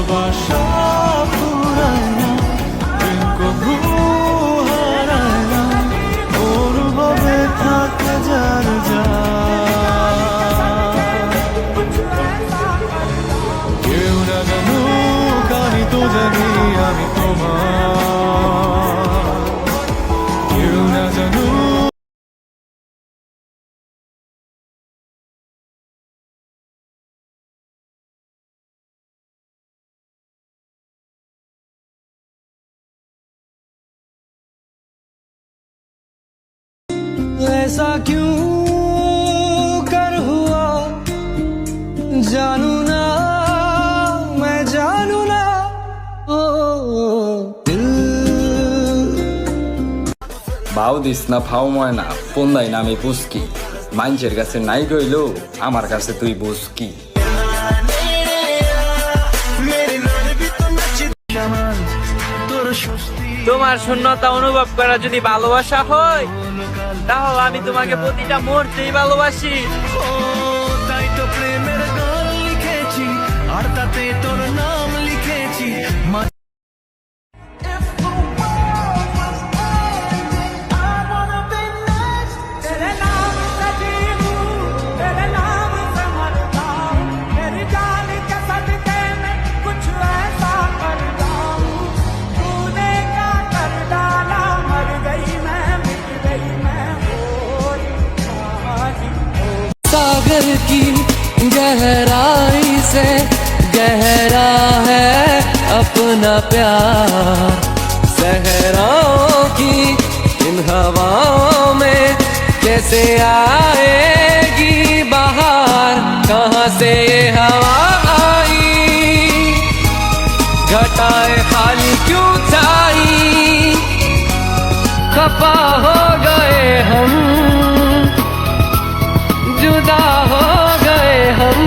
ভালোবাসা ফুরায় না, প্রেম কবু হারায় না, অনুভবে থাকে যার যা। কেউ না জানুক আমি তো জানি আমি তোমার, কেউ না জানুক। ऐसा क्यों कर हुआ जानू ना, मैं जानू ना, ओ दिल। ভাও দিস না ফাও ময়না, পন্দাই না আমি পুস্কি, মানুষের কাছে নাই গইলো আমার কাছে তুই বুঝকি। তোমার শূন্যতা অনুভব করা যদি ভালোবাসা হয়, তাহলে আমি তোমাকে প্রতিটা মুহূর্তেই ভালোবাসি। তাই তো প্রেমের গান লিখেছি, আর তাতে তোর নাম লিখেছি। सागर की गहराई से गहरा है अपना प्यार, सहराओं की इन हवाओं में कैसे आएगी बाहर, कहाँ से ये हवा आई, घटाएं खाली क्यों छाई, खफा हो गए हम, जुदा हो गए हम।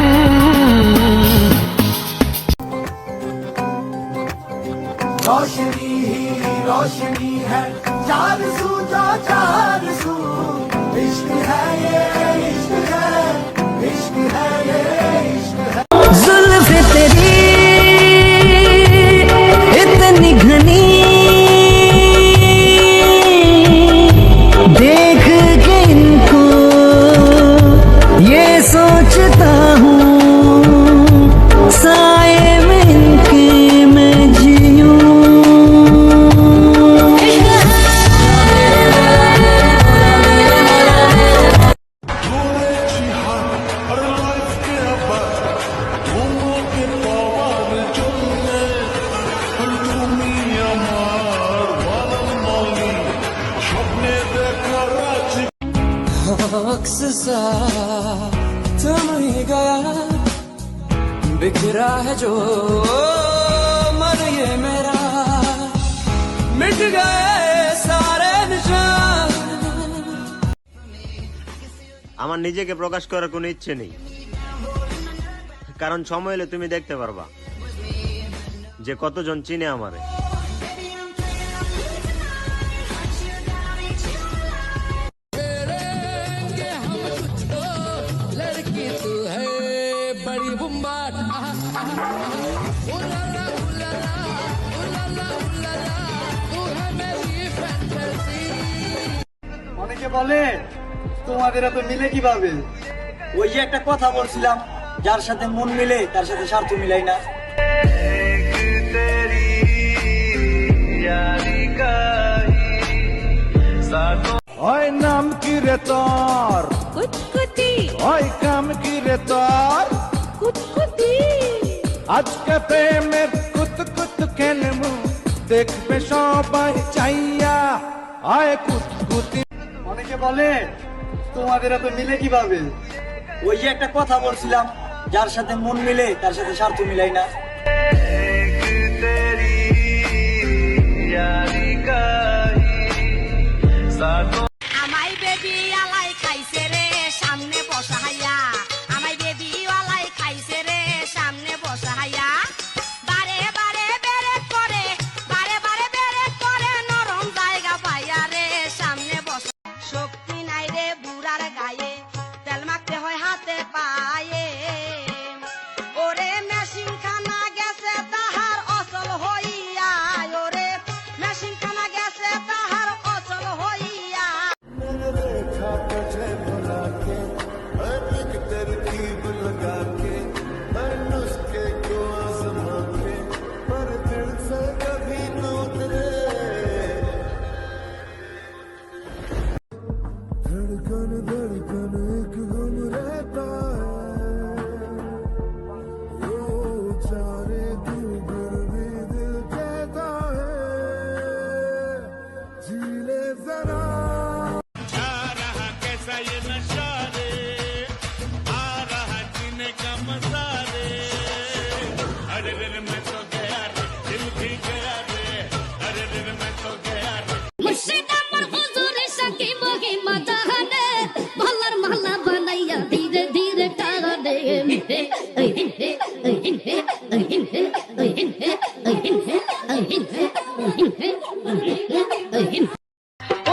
रोशनी ही रोशनी है, चार सू जो चार सू, इश्क है ये इश्क है, इश्क है ये इश्क है। जुल्फ़े तेरी इतनी घनी, देख के इनको ये सोचता हूँ, साए में इनके मैं जीऊँ। अक्स सा थम ही गया, बिखरा है जो मन ये मेरा, मिट गए सारे निशान। আমার নিজেকে প্রকাশ করার কোনো ইচ্ছে নেই, কারণ সময় এলে তুমি দেখতে পারবা যে কতজন চিনে আমারে। অনেকে বলে তোমাদের এত মিলে কিভাবে? ওই যে একটা কথা বলছিলাম, যার সাথে মন মিলে তার সাথে স্বার্থ মিলাই না। ওই নাম কি রে তোর? কুতকুতি। ওই কাম কি রে তোর? কুতকুতি। আজকে প্রেমের কুতকুত খেলমু, দেখবে সবাই চাইয়া, আয় কুতকুতি। অনেকে বলে তোমাদের এত মিলে কিভাবে? ওই যে একটা কথা বলছিলাম, যার সাথে মন মিলে তার সাথে স্বার্থ মিলাই না। আমায় বেবি আলাই খাইছে রে সামনে বসাইয়া, আমায় বেবি আলাই খাইছে রে সামনে বসাইয়া, বারে বারে বেরে করে, বারে বারে বেরে করে, নরম জায়গা পাইয়া রে সামনে বসা। শক্তি নাই রে বুড়ার গায়ে, তেল মাখতে হয় হাতে পায়ে, ওরে মেশিন খানা গেছে তাহা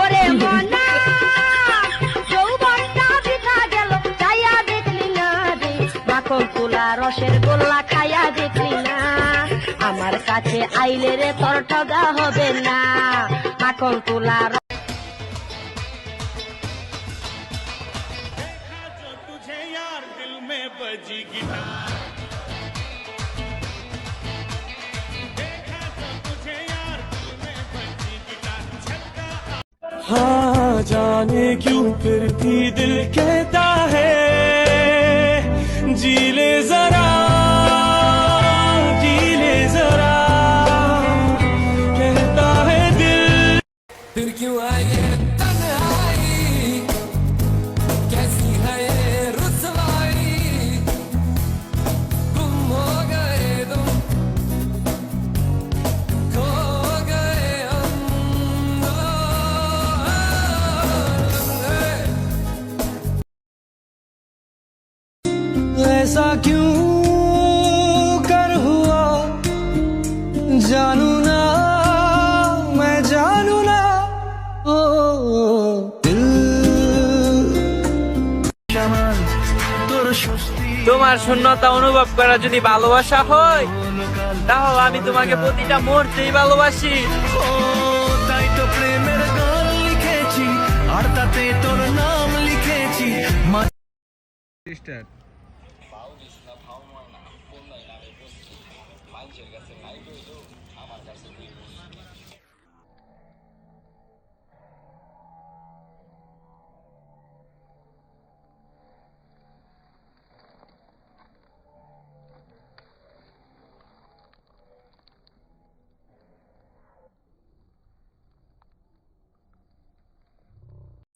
ওরে মনা যৌবনটা বৃথা গেল চাইয়া দেখলি না রে মাখন তুলা রসের গোল্লা খাইয়া দেখলি না আমার কাছে আইলে রে তোর ঠগা হবে না মাখন তুলা हाँ जाने क्यों फिर भी दिल कहता है जी ले जरा कहता है दिल फिर क्यों आई ये तन्हाई कैसी है ये रुसवाई गुम हो गए तुम खो गए हम ऐसा क्यों कर हुआ जानू ना मैं जानू ना ओ दिल তোমার শূন্যতা অনুভব করা যদি ভালোবাসা হয় তাহলে আমি তোমাকে প্রতিটা মুহূর্তেই ভালোবাসি। তাই তো প্রেমের গান লিখেছি আর তাতে তোর নাম লিখেছি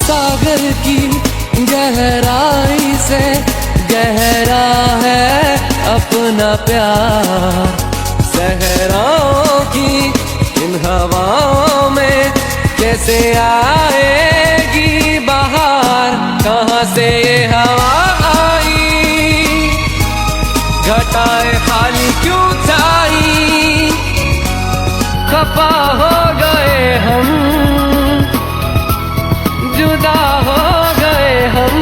सागर की गहराई से गहरा है अपना प्यार सहराओं की इन हवाओं में कैसे आएगी बाहर कहाँ से ये हवा आई घटाए खाली क्यों छाई खफा हो गए हम जुदा हो गए हम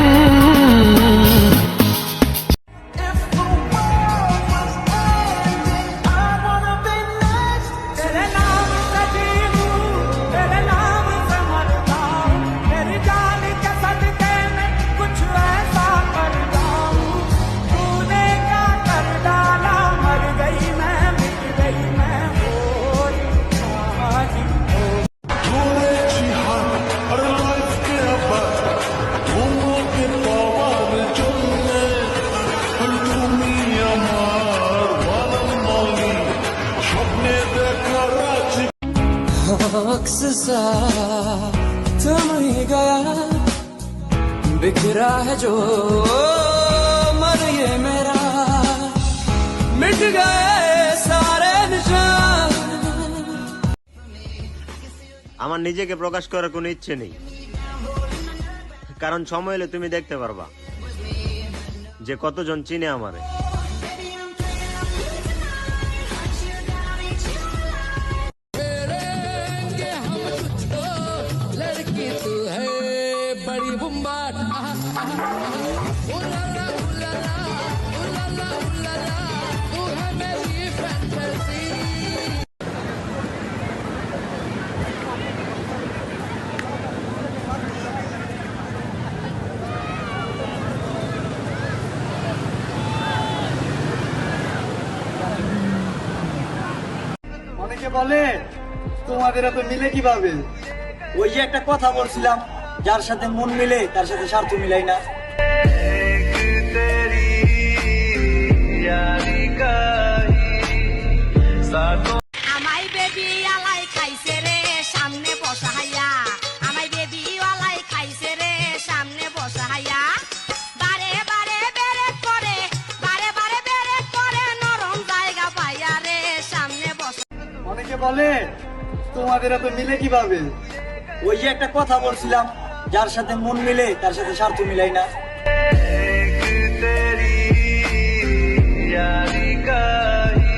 अक्स सा थम ही गया बिखरा है जो मन ये मेरा मिट गए सारे निशान আমার নিজেকে প্রকাশ করার কোনো ইচ্ছে নেই, কারণ সময় হলে তুমি দেখতে পারবা যে কতজন চিনে আমারে। অনেকে বলে তোমাদের এত মিলে কিভাবে? ওই যে একটা কথা বলছিলাম, যার সাথে মন মিলে তার সাথে স্বার্থ মিলাই না। আমায় বেবি আলাই খাইছে রে সামনে বসাইয়া আমায় বেবি আলাই খাইছে রে সামনে বসাইয়া বারে বারে বেরে করে নরম জায়গা পাইয়া রে সামনে বসা। অনেকে বলে তোমাদের এত মিলে কিভাবে? ওই যে একটা কথা বলছিলাম, যার সাথে মন মিলে তার সাথে স্বার্থ মিলাই না। तेरी यारी का ही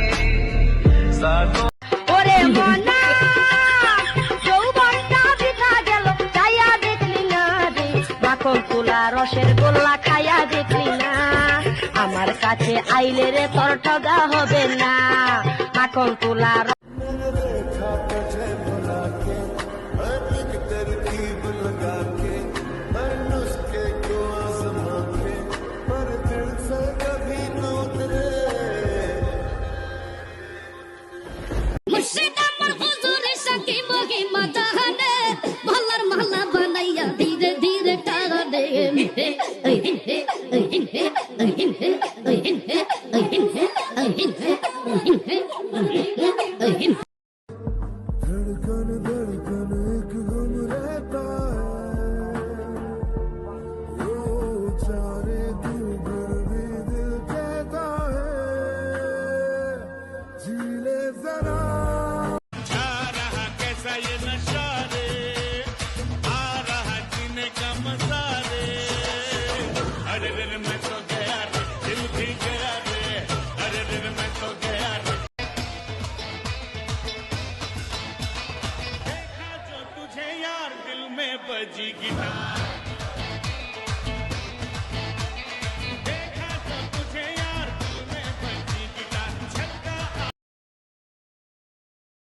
কাছে আইলে রে তোর ঠগা হবে না মাখন তোলা মুর্শিদ আমার হুজুরের সাথে মহিমা জাহানে ভালার মালা বানাইয়া ধীরে ধীরে টানে धड़कन धड़कन एक गम रहता है यो चारे दिल भर भी दिल कहता है झीले जरा तुझे यार दिल में बजी गिटार